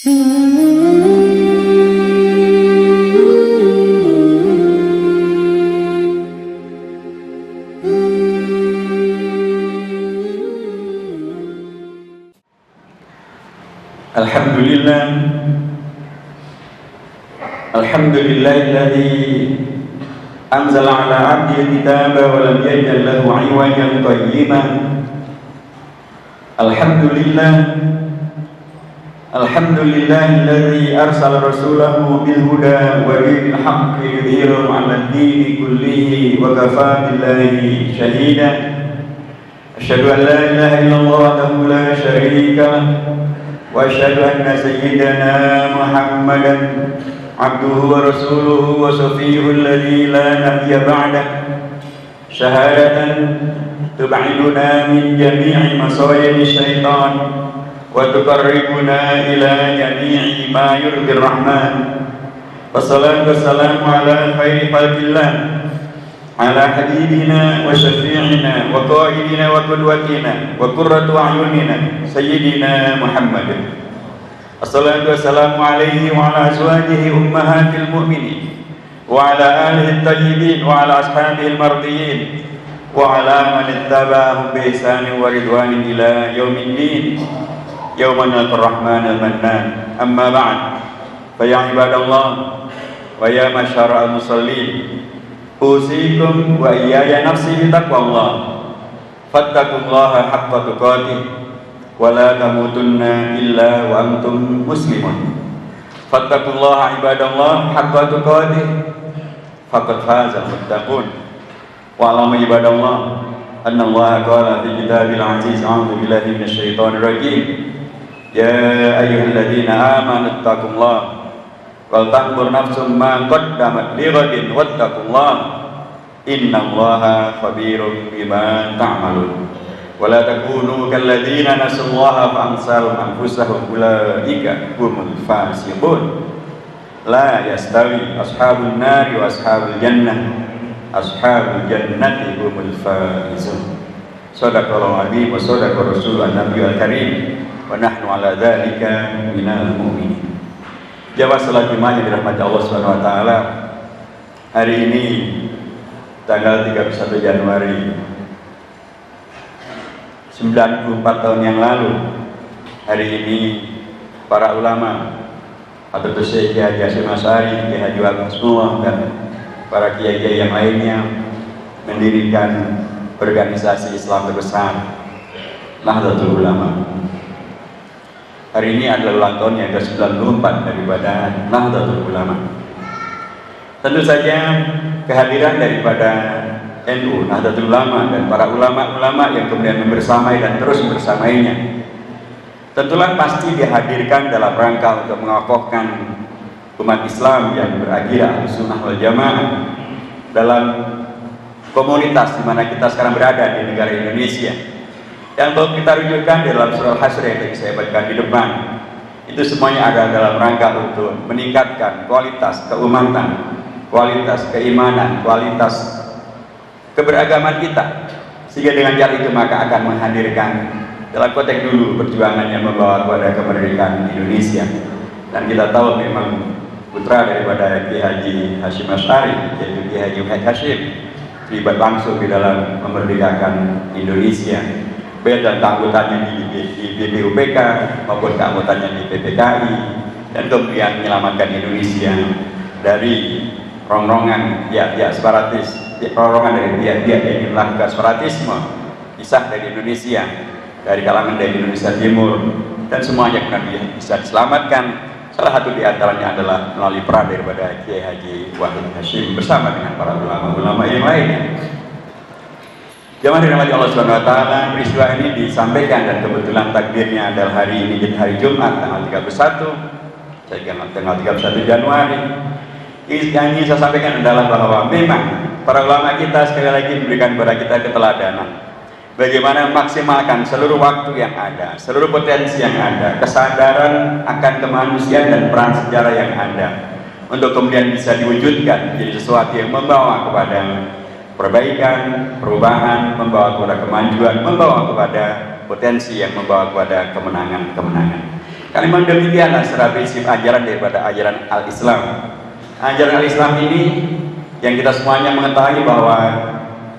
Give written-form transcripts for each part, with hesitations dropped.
Alhamdulillah, alhamdulillahilladzi anzala ala abdihi kitaba wa lam yaj'al lahu 'iwajan qayyiman. Alhamdulillahilladzi arsala rasulahu bil huda wa dinil haqqi yudhhirahu 'ala ad-dini kullihi wa kafaa billahi shahida. Asyhadu an la ilaha illallah wahdahu la syarika lahu wa asyhadu anna sayyidana Muhammadan abduhu wa rasuluhu wa safiyyuhu alladzi la nabiyya ba'dah, syahadatan tub'iduna min jami'i masayidi syaitan wa tuqarribuna ila jami'i ma yurdir rahman. Wassalatu wassalamu ala khairi khalqillah, ala habibina wa syafi'ina wa qaidina wa qudwatina wa qurratu a'yunina sayyidina Muhammad. Assalatu wassalamu alaihi wa ala azwajihi ummahatil mu'minin wa ala alihi at-tayyibin wa ala ashabihi al-mardiyyin wa ala man ittaba'ahum bi ihsanin wa ridwanin ila yaumiddin yawma nalqar rahmanal mannan. Amma ba'd, fa ya ibadallah wa ya masyara'al musallin, usikum wa iyaya nafsi bitaqwallah, fattaqullaha haqqa tuqatih wa la tamutunna illa wa antum muslimun. Fattaqullaha ibadallah haqqa tuqatih faqad fazal muttaqun. Wa alam ibadallah anna Allah qala fi kitabil aziz, a'udzu billahi minasy syaithanir rajim, ya ayyuhalladzina amanu taqullaha wal tanzur nafsum ma qaddamat lighadin wattaqullaha innallaha khabirum bima ta'malun. Wa la takunu kalladzina nasullaha fa ansahum anfusahum ulaika humul fasiqun. La yastawi ashabun nari wa ashabul jannah, ashabul jannati humul faizun. Shadaqallahu azim wa shadaqa rasulun nabiyul karim wa nahnu ala dzalika minal mu'minin. Jamaah salat Jumat yang dirahmati Allah Subhanahu wa taala, hari ini tanggal 31 Januari 94 tahun yang lalu, hari ini para ulama atau Syekh Haji Hasyim Asy'ari, Kiai Haji Waqf dan para kiai-kiai yang lainnya mendirikan organisasi Islam terbesar Nahdlatul Ulama. Hari ini adalah ulang tahun yang ke-94 daripada Nahdlatul Ulama. Tentu saja kehadiran daripada NU, Nahdlatul Ulama, dan para ulama-ulama yang kemudian membersamai dan terus bersamainya, tentulah pasti dihadirkan dalam rangka untuk mengokohkan umat Islam yang berakidah Ahlussunnah wal Jamaah dalam komunitas di mana kita sekarang berada di negara Indonesia. Yang perlu kita rujukan dalam surah Al-Hasyr yang tadi saya bacakan di depan, itu semuanya ada dalam rangka untuk meningkatkan kualitas keumatan, kualitas keimanan, kualitas keberagaman kita, sehingga dengan cara itu maka akan menghadirkan dalam konteks dulu perjuangan yang membawa kepada kemerdekaan Indonesia. Dan kita tahu memang putra daripada Kiai Haji Hasyim Asy'ari, yaitu Kiai Haji Wahid Hasyim, terlibat langsung di dalam memerdekakan Indonesia, baik dan keanggotaannya di BPUPK maupun keanggotaannya di PPKI, dan kemudian menyelamatkan Indonesia dari rongrongan pihak-pihak separatis, rongrongan dari pihak-pihak yang ingin melakukan separatisme, pisah dari Indonesia, dari kalangan dari Indonesia Timur, dan semuanya kemudian bisa diselamatkan. Salah satu di antaranya adalah melalui peran daripada Kiai Haji Wahid Hasyim bersama dengan para ulama-ulama yang lainnya. Jamaah dirahmati Allah Subhanahu wa taala, peristiwa ini disampaikan dan kebetulan takdirnya adalah hari ini, jadi hari Jumat tanggal 31, tanggal 31 Januari. Yang ingin saya sampaikan adalah bahwa memang para ulama kita sekali lagi memberikan kepada kita keteladanan bagaimana memaksimalkan seluruh waktu yang ada, seluruh potensi yang ada, kesadaran akan kemanusiaan dan peran sejarah yang ada, untuk kemudian bisa diwujudkan menjadi sesuatu yang membawa kepada perbaikan, perubahan, membawa kepada kemajuan, membawa kepada potensi yang membawa kepada kemenangan-kemenangan. Karena memang demikianlah secara prinsip ajaran daripada ajaran al-Islam. Ajaran al-Islam ini yang kita semuanya mengetahui bahwa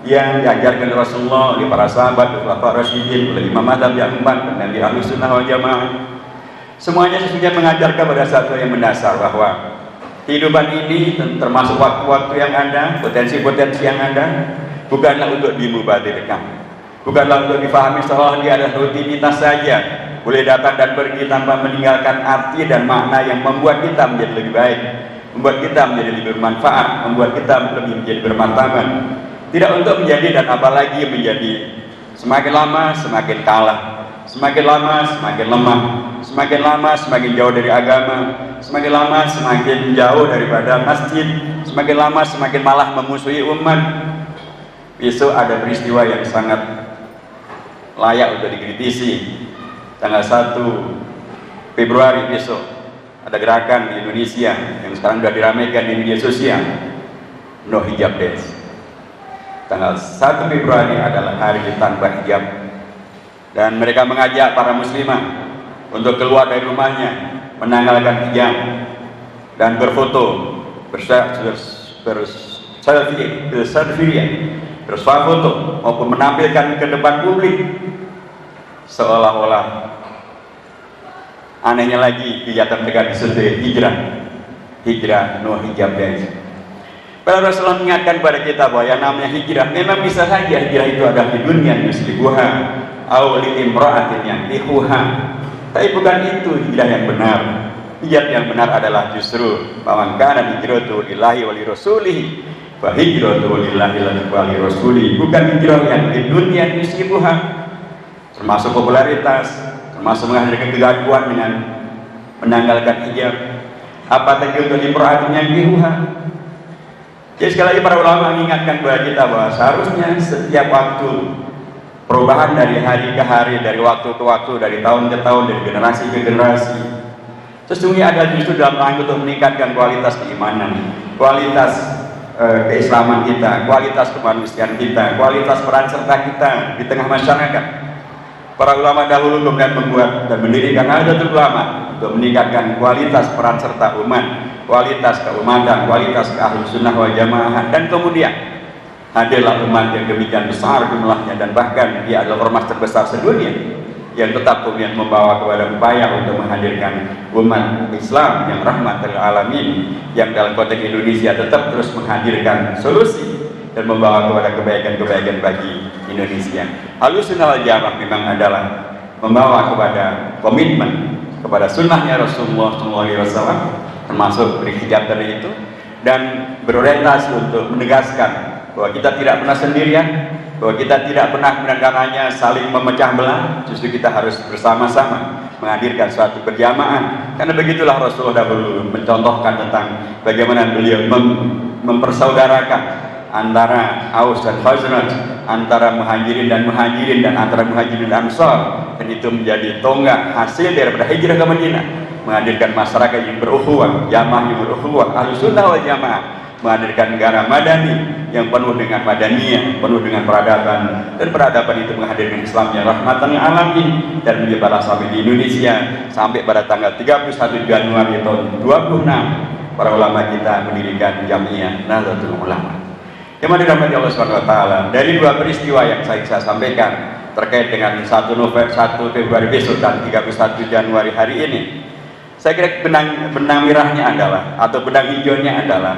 yang diajarkan oleh Rasulullah, oleh para sahabat, oleh para rasyidin, oleh imam mazhab yang empat, dan dari ahlu sunnah wal jamaah, semuanya sesungguhnya mengajarkan pada satu yang mendasar, bahwa kehidupan ini termasuk waktu-waktu yang ada, potensi-potensi yang ada, bukanlah untuk dimubadirkan, bukanlah untuk difahami seolah dia adalah rutinitas saja, boleh datang dan pergi tanpa meninggalkan arti dan makna yang membuat kita menjadi lebih baik, membuat kita menjadi lebih bermanfaat, membuat kita lebih menjadi bermartabat. Tidak untuk menjadi dan apalagi menjadi semakin lama semakin kalah, semakin lama semakin lemah, semakin lama semakin jauh dari agama, semakin lama semakin jauh daripada masjid, semakin lama semakin malah memusuhi umat. Besok ada peristiwa yang sangat layak untuk dikritisi. Tanggal 1 Februari besok ada gerakan di Indonesia yang sekarang sudah diramaikan di media sosial, No Hijab Days. Tanggal 1 Februari adalah hari tanpa hijab, dan mereka mengajak para muslimah untuk keluar dari rumahnya, menanggalkan hijab dan berfoto, bersuah foto maupun menampilkan ke depan publik, seolah-olah anehnya lagi kegiatan mereka disebut hijrah no hijab days. Para Rasulullah mengingatkan kepada kita bahwa yang namanya hijrah memang bisa saja hijrah itu ada di dunia yuslibuha aw li imra'atin yankihuha, tapi bukan itu hijrah yang benar. Hijrah yang benar adalah justru man kana hijratuhu lillahi wa li rasulih fa hijratuhu lillahi wa li rasulih, bukan hijrah yang di dunia yuslibuha, termasuk popularitas, termasuk menghadirkan kegaduhan dengan menanggalkan hijab. Apa tadi untuk imra'atin yankihuha? Jadi sekali lagi para ulama mengingatkan kepada kita bahwa seharusnya setiap waktu perubahan dari hari ke hari, dari waktu ke waktu, dari tahun ke tahun, dari generasi ke generasi, sesungguhnya ada justru dalam rangka untuk meningkatkan kualitas keimanan, kualitas keislaman kita, kualitas kemanusiaan kita, kualitas peran serta kita di tengah masyarakat. Para ulama dahulu kemudian membuat dan mendirikan Nahdlatul Ulama untuk meningkatkan kualitas peran serta umat, kualitas keumatan, kualitas ahlu sunnah wal jamaah, dan kemudian hadirlah umat yang demikian besar jumlahnya, dan bahkan dia adalah ormas terbesar sedunia yang tetap kemudian membawa kepada upaya untuk menghadirkan umat Islam yang rahmatul alamin, yang dalam konteks Indonesia tetap terus menghadirkan solusi dan membawa kepada kebaikan-kebaikan bagi Indonesia. Ahlus sunnah wal jamaah memang adalah membawa kepada komitmen kepada sunnahnya Rasulullah SAW, termasuk berhijab tadi itu, dan berorientasi untuk menegaskan bahwa kita tidak pernah sendirian, bahwa kita tidak pernah karenanya saling memecah belah, justru kita harus bersama-sama menghadirkan suatu berjamaah. Karena begitulah Rasulullah dahulu mencontohkan tentang bagaimana beliau mempersaudarakan antara Aus dan Khazraj, antara muhajirin dan antara muhajirin dan Ansar, dan itu menjadi tonggak hasil daripada hijrah ke Madinah, menghadirkan masyarakat yang berukhuwah, jamaah yang berukhuwah, Ahlus Sunnah wal Jamaah, menghadirkan negara madani yang penuh dengan madaniyah, penuh dengan peradaban, dan peradaban itu menghadirkan Islam yang rahmatan lil alamin, dan menyebarlah sampai di Indonesia sampai pada tanggal 31 Januari tahun 26 para ulama kita mendirikan Jamiah Nahdlatul Ulama. Yang dirahmati Allah SWT, dari dua peristiwa yang saya sampaikan terkait dengan 1 Februari besok dan 31 Januari hari ini, saya kira benang merahnya adalah, atau benang hijaunya adalah,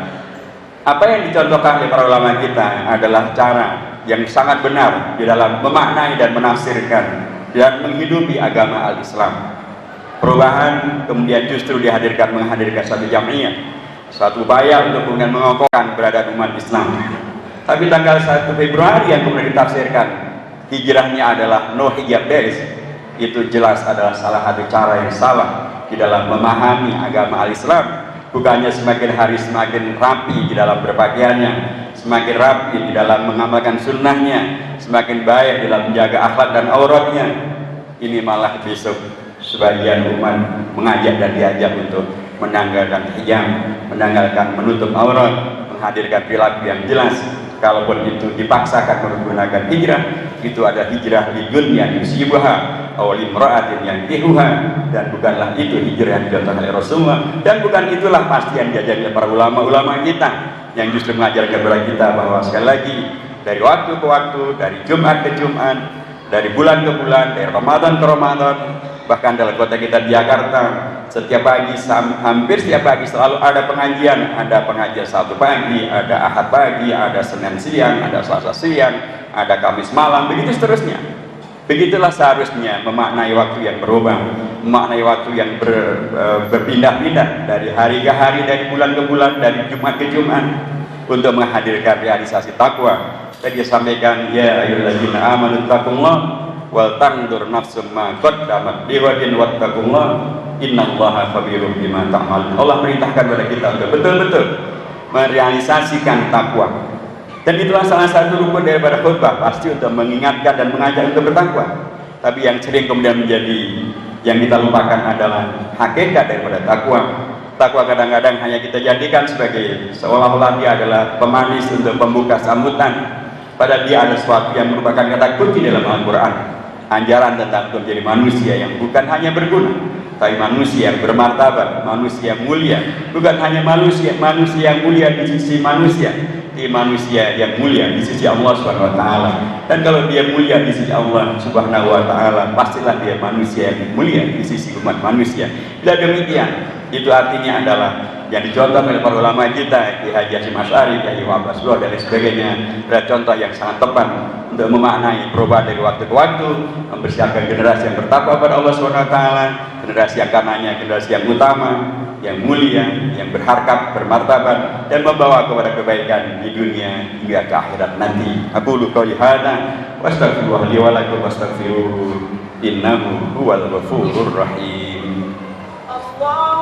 apa yang dicontohkan oleh para ulama kita adalah cara yang sangat benar di dalam memaknai dan menafsirkan dan menghidupi agama al-Islam. Perubahan kemudian justru menghadirkan satu jamiah, suatu upaya untuk kemudian mengokohkan keberadaan umat Islam. Tapi tanggal 1 Februari yang kemudian ditafsirkan hijrahnya adalah no hijab days, itu jelas adalah salah satu cara yang salah di dalam memahami agama al-Islam. Bukannya semakin hari semakin rapi di dalam berpakaiannya, semakin rapi di dalam mengamalkan sunnahnya, semakin baik dalam menjaga akhlak dan auratnya. Ini malah besok sebagian umat mengajak dan diajak untuk menanggalkan hijab, menanggalkan menutup aurat, menghadirkan perilaku yang jelas. Kalaupun itu dipaksakan menggunakan hijrah, itu ada hijrah di dunia yusibuha aw limra'atin yankihuha, dan bukanlah itu hijrah yang dicontohkan oleh Rasulullah, dan bukan itulah pasti yang diajari oleh para ulama-ulama kita yang justru mengajarkan kepada kita bahwa sekali lagi dari waktu ke waktu, dari Jumat ke Jumat, dari bulan ke bulan, dari Ramadan ke Ramadan, bahkan dalam kota kita di Jakarta setiap pagi, hampir setiap pagi selalu ada pengajian. Ada pengajian Sabtu pagi, ada Ahad pagi, ada Senin siang, ada Selasa siang, ada Kamis malam, begitu seterusnya. Begitulah seharusnya memaknai waktu yang berubah, memaknai waktu yang berpindah-pindah dari hari ke hari, dari bulan ke bulan, dari Jumat ke Jumat, untuk menghadirkan realisasi takwa. Tadi dia sampaikan, ya ayyuhalladzina amanu taqullaha wal tanzur nafsum ma qaddamat lighadin wattaqullaha innallaha khabirum bima ta'malun. Allah perintahkan kepada kita untuk betul-betul merealisasikan takwa. Dan itulah salah satu rukun daripada khutbah, pasti untuk mengingatkan dan mengajak untuk bertakwa. Tapi yang sering kemudian menjadi yang kita lupakan adalah hakikat daripada takwa. Takwa kadang-kadang hanya kita jadikan sebagai seolah-olah dia adalah pemanis untuk pembuka sambutan, padahal dia ada sesuatu yang merupakan kata kunci dalam Al-Quran. Anjaran tentang menjadi manusia yang bukan hanya berguna, tapi manusia yang bermartabat, manusia yang mulia. Bukan hanya manusia yang mulia di sisi manusia, tapi manusia yang mulia di sisi Allah Subhanahu wa taala. Dan kalau dia mulia di sisi Allah Subhanahu wa taala, pastilah dia manusia yang mulia di sisi umat manusia. Bila demikian, itu artinya adalah yang dicontoh oleh para ulama kita, Ki Haji Hasyim Asy'ari, Ki Haji Muhammad Rasulullah dan sebagainya, adalah contoh yang sangat tepat untuk memaknai perubahan dari waktu ke waktu, mempersiapkan generasi yang bertakwa kepada Allah Subhanahu wa taala, generasi yang karenanya generasi yang utama, yang mulia, yang berharkat, bermartabat, dan membawa kepada kebaikan di dunia hingga ke akhirat nanti. Aqulu qouli hadza wa astaghfirullah li wa lakum wastaghfiruhu innahu huwal ghafurur rahim. Allah